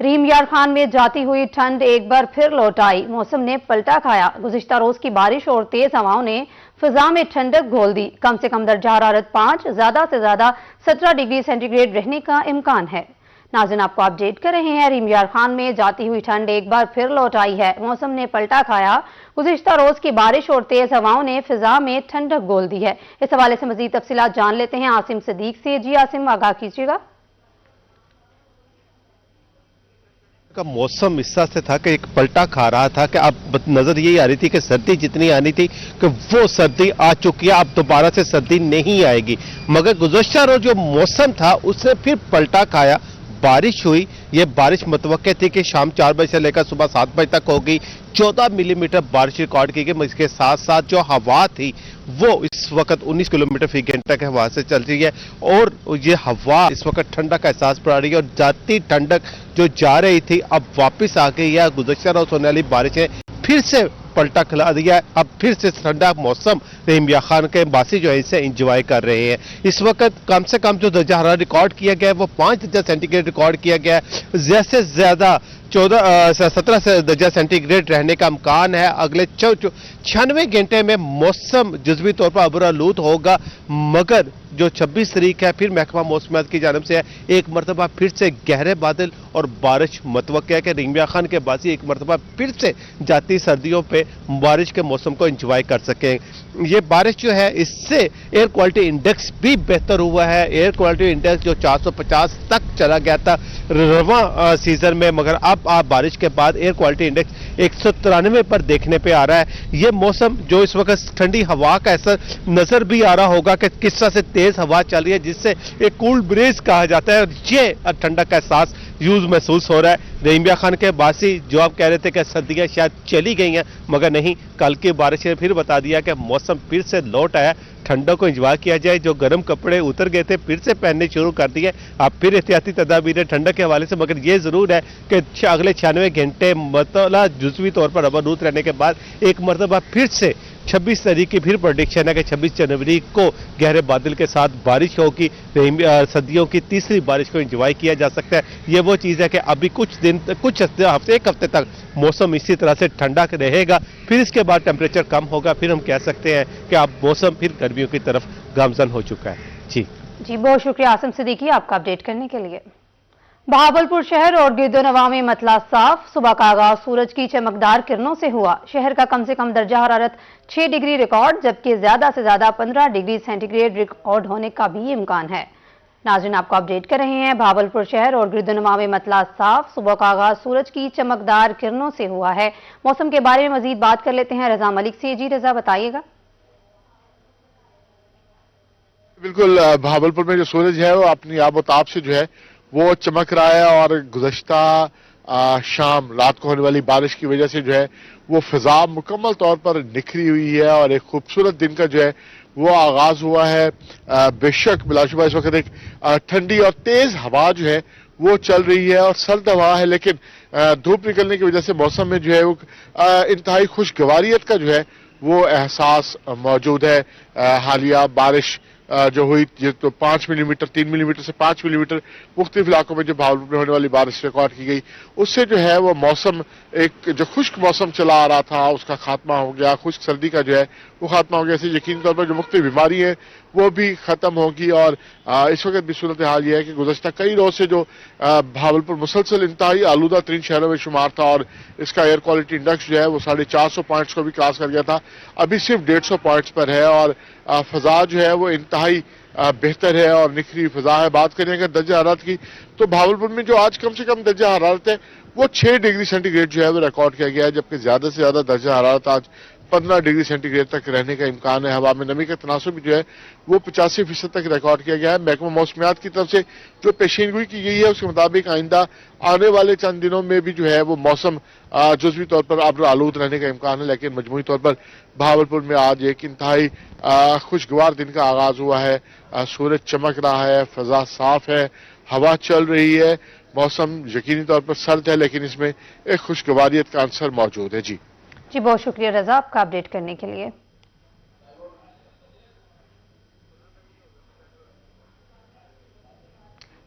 रहीम यार खान में जाती हुई ठंड एक बार फिर लौट आई। मौसम ने पलटा खाया। गुज़िश्ता रोज की बारिश और तेज हवाओं ने फिजा में ठंडक घोल दी। कम से कम दर्जा हरारत 5, ज्यादा से ज्यादा 17 डिग्री सेंटीग्रेड रहने का इम्कान है। नाज़रीन, आपको अपडेट कर रहे हैं। रहीम यार खान में जाती हुई ठंड एक बार फिर लौट आई है। मौसम ने पलटा खाया। गुज़िश्ता रोज की बारिश और तेज हवाओं ने फिजा में ठंडक घोल दी है। इस हवाले से मजीद तफसीलात जान लेते हैं आसिम सदीक से। जी आसिम, आगाह कीजिएगा। का मौसम इस तरह से था कि एक पलटा खा रहा था कि अब नजर यही आ रही थी कि सर्दी जितनी आनी थी कि वो सर्दी आ चुकी है, अब दोबारा से सर्दी नहीं आएगी। मगर गुज़श्ता रोज जो मौसम था उसने फिर पलटा खाया। बारिश हुई। ये बारिश मुतवक्के थी कि शाम 4 बजे से लेकर सुबह 7 बजे तक होगी। 14 मिलीमीटर बारिश रिकॉर्ड की गई। इसके साथ साथ जो हवा थी वो इस वक्त 19 किलोमीटर फी घंटे की हवा से चल रही है और ये हवा इस वक्त ठंडक का एहसास पड़ा रही है और जाती ठंडक जो जा रही थी अब वापस आ गई है। गुज़श्ता रोज होने वाली बारिशें फिर से पलटा खिला दिया है। अब फिर से ठंडा मौसम रहीम यार खान के बासी जो है इसे इंजॉय कर रहे हैं। इस वक्त कम से कम जो दर्जा हरारत रिकॉर्ड किया गया है वो 5 दर्जा सेंटीग्रेड रिकॉर्ड किया गया है। ज्यादा से ज्यादा 17 दर्जा सेंटीग्रेड रहने का इम्कान है। अगले 96 घंटे में मौसम जुज़वी तौर पर अबरालूद होगा। मगर जो 26 तारीख है फिर महकमा मौसमियात की जानब से है एक मरतबा फिर से गहरे बादल और बारिश मुतवक्किल है कि रहीम यार खान के बासी एक मरतबा फिर से जाती सर्दियों पे बारिश के मौसम को एंजॉय कर सकें। ये बारिश जो है इससे एयर क्वालिटी इंडेक्स भी बेहतर हुआ है। एयर क्वालिटी इंडेक्स जो 450 तक चला गया था रवां सीजन में, मगर अब आप बारिश के बाद एयर क्वालिटी इंडेक्स 193 पर देखने पे आ रहा है। ये मौसम जो इस वक्त ठंडी हवा का असर नजर भी आ रहा होगा कि किस तरह से तेज हवा चल रही है जिससे एक कूल ब्रेज कहा जाता है और ये ठंडक का एहसास यूज महसूस हो रहा है। रहीम यार खान के बासी जो आप कह रहे थे कि सर्दियां शायद चली गई हैं, मगर नहीं, कल की बारिश ने फिर बता दिया कि मौसम फिर से लौट आया। ठंडक को इंजॉय किया जाए। जो गर्म कपड़े उतर गए थे फिर से पहनने शुरू कर दिए। अब फिर एहतियाती तदाबीर ठंडक के हवाले से, मगर ये जरूर है कि अगले 96 घंटे मतलब जुज़वी तौर पर अबरूद रहने के बाद एक मरतबा फिर से 26 तारीख की फिर प्रेडिक्शन है कि 26 जनवरी को गहरे बादल के साथ बारिश होगी। सर्दियों की तीसरी बारिश को एंजॉय किया जा सकता है। ये वो चीज़ है कि अभी कुछ दिन, कुछ हफ्ते, एक हफ्ते तक मौसम इसी तरह से ठंडा रहेगा। फिर इसके बाद टेम्परेचर कम होगा। फिर हम कह सकते हैं कि अब मौसम फिर गर्मियों की तरफ गामजन हो चुका है। जी, बहुत शुक्रिया आसिम सिद्दीकी आपका अपडेट करने के लिए। बहावलपुर शहर और गिरदोनवा में मतला साफ। सुबह का आगाज सूरज की चमकदार किरणों से हुआ। शहर का कम से कम दर्जा हरारत 6 डिग्री रिकॉर्ड, जबकि ज्यादा से ज्यादा 15 डिग्री सेंटीग्रेड रिकॉर्ड होने का भी इम्कान है। नाज़रीन, आपको अपडेट कर रहे हैं। बहावलपुर शहर और गिरदोनवा में मतला साफ। सुबह का आगाज सूरज की चमकदार किरणों से हुआ है। मौसम के बारे में मजीद बात कर लेते हैं रजा मलिक से। जी रजा, बताइएगा। बिल्कुल, बहावलपुर में जो सूरज है वो अपनी आबोताब से जो है वो चमक रहा है और गुज़श्ता शाम रात को होने वाली बारिश की वजह से जो है वो फिजा मुकम्मल तौर पर निखरी हुई है और एक खूबसूरत दिन का जो है वो आगाज हुआ है। बेशक बिलाशुबा इस वक्त एक ठंडी और तेज हवा जो है वो चल रही है और सर्द हवा है, लेकिन धूप निकलने की वजह से मौसम में जो है वो इंतहाई खुशगवारियत का जो है वो एहसास मौजूद है। हालिया बारिश जो हुई ये तो 5 मिलीमीटर, 3 मिलीमीटर से 5 मिलीमीटर मुख्तलिफ इलाकों में जो बहावलपुर में होने वाली बारिश रिकॉर्ड की गई, उससे जो है वो मौसम एक जो खुश्क मौसम चला आ रहा था उसका खात्मा हो गया। खुश्क सर्दी का जो है वो खात्मा हो गया। इससे यकीनी तौर पर जो मुख्तलिफ बीमारी है वो भी खत्म होगी। और इस वक्त भी सूरत हाल ये है कि गुज़श्ता कई रोज से जो बहावलपुर मुसलसल इंतहाई आलूदा तरीन शहरों में शुमार था और इसका एयर क्वालिटी इंडेक्स जो है वो 450 पॉइंट्स को भी क्रॉस कर गया था, अभी सिर्फ 150 पॉइंट्स पर है और फजा जो है वो इंतहाई बेहतर है और निखरी फजा है। बात करें अगर दर्जा हरारत की तो बहावलपुर में जो आज कम से कम दर्जा हरारत है वो 6 डिग्री सेंटीग्रेड जो है वो रिकॉर्ड किया गया है, जबकि ज्यादा से ज्यादा दर्जा हरारत आज 15 डिग्री सेंटीग्रेड तक रहने का इम्कान है। हवा में नमी का तनासुब भी जो है वो 85% तक रिकॉर्ड किया गया है। महकमा मौसमियात की तरफ से जो पेशीनगोई की गई है उसके मुताबिक आइंदा आने वाले चंद दिनों में भी जो है वो मौसम जुज़वी तौर पर अब्र आलूद रहने का इम्कान है, लेकिन मजमूई तौर पर बहावलपुर में आज एक इंतहाई खुशगवार दिन का आगाज हुआ है। सूरज चमक रहा है, फजा साफ है, हवा चल रही है, मौसम यकीनी तौर पर सर्द है, लेकिन इसमें एक खुशगवारियत का अंसर मौजूद है। जी, बहुत शुक्रिया रजा आपका अपडेट करने के लिए।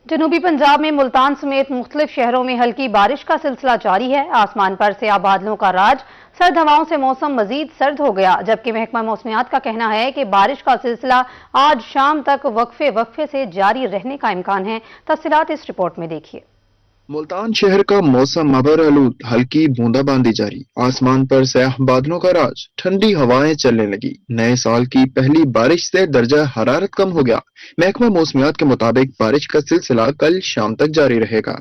जनूबी पंजाब में मुल्तान समेत मुख्तलिफ शहरों में हल्की बारिश का सिलसिला जारी है। आसमान पर स्याह बादलों का राज, सर्द हवाओं से मौसम मजीद सर्द हो गया, जबकि महकमा मौसमियात का कहना है कि बारिश का सिलसिला आज शाम तक वक्फे से जारी रहने का इम्कान है। तफसीलात इस रिपोर्ट में देखिए। मुल्तान शहर का मौसम अबर आलूद, हल्की बूंदाबांदी जारी, आसमान पर स्याह बादलों का राज, ठंडी हवाएं चलने लगी। नए साल की पहली बारिश से दर्जा हरारत कम हो गया। महकमा मौसमियात के मुताबिक बारिश का सिलसिला कल शाम तक जारी रहेगा।